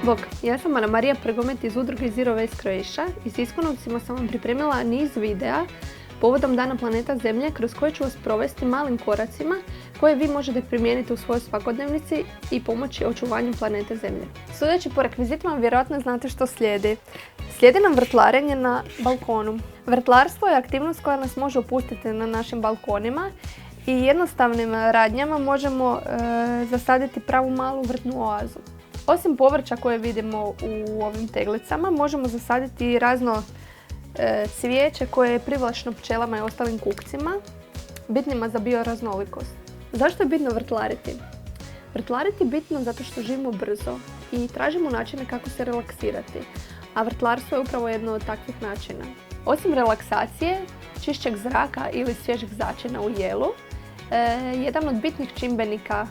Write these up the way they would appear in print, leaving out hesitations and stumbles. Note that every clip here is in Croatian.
Bok, ja sam Ana Marija Prgomet iz udruge Zero Waste Croatia i s Iskonovcima sam vam pripremila niz videa povodom Dana planeta Zemlje kroz koje ću vas provesti malim koracima koje vi možete primijeniti u svojoj svakodnevnici i pomoći očuvanju planete Zemlje. Sudeći po rekvizitima vjerojatno znate što slijedi. Slijedi nam vrtlarenje na balkonu. Vrtlarstvo je aktivnost koja nas može opustiti na našim balkonima i jednostavnim radnjama možemo zasaditi pravu malu vrtnu oazu. Osim povrća koje vidimo u ovim teglicama, možemo zasaditi i razno cvijeće koje je privlačno pčelama i ostalim kukcima, bitnima za bioraznolikost. Zašto je bitno vrtlariti? Vrtlariti je bitno zato što živimo brzo i tražimo načine kako se relaksirati, a vrtlarstvo je upravo jedno od takvih načina. Osim relaksacije, čišćeg zraka ili svježeg začina u jelu, jedan od bitnih čimbenika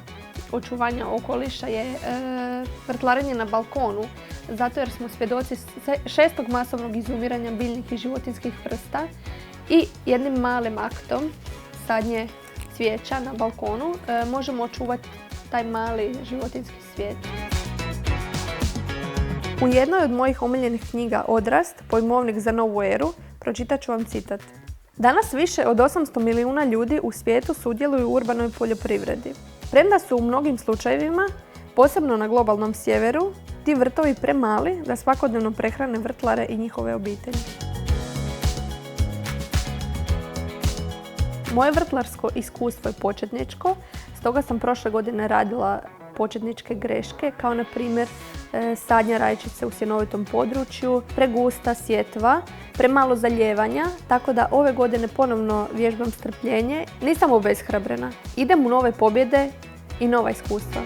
očuvanja okoliša je vrtlarenje na balkonu, zato jer smo svjedoci šestog masovnog izumiranja biljnih i životinjskih vrsta i jednim malim aktom sadnje cvijeća na balkonu možemo očuvati taj mali životinjski svijet. U jednoj od mojih omiljenih knjiga Odrast, pojmovnik za novu eru, pročitat ću vam citat. Danas više od 800 milijuna ljudi u svijetu sudjeluju u urbanoj poljoprivredi. Premda su u mnogim slučajevima, posebno na globalnom sjeveru, ti vrtovi premali da svakodnevno prehrane vrtlare i njihove obitelji. Moje vrtlarsko iskustvo je početničko, stoga sam prošle godine radila početničke greške, kao na primjer sadnja rajčice u sjenovitom području, pregusta sjetva, premalo zalijevanja, tako da ove godine ponovno vježbam strpljenje. Nisam obeshrabrena. Idem u nove pobjede i nova iskustva.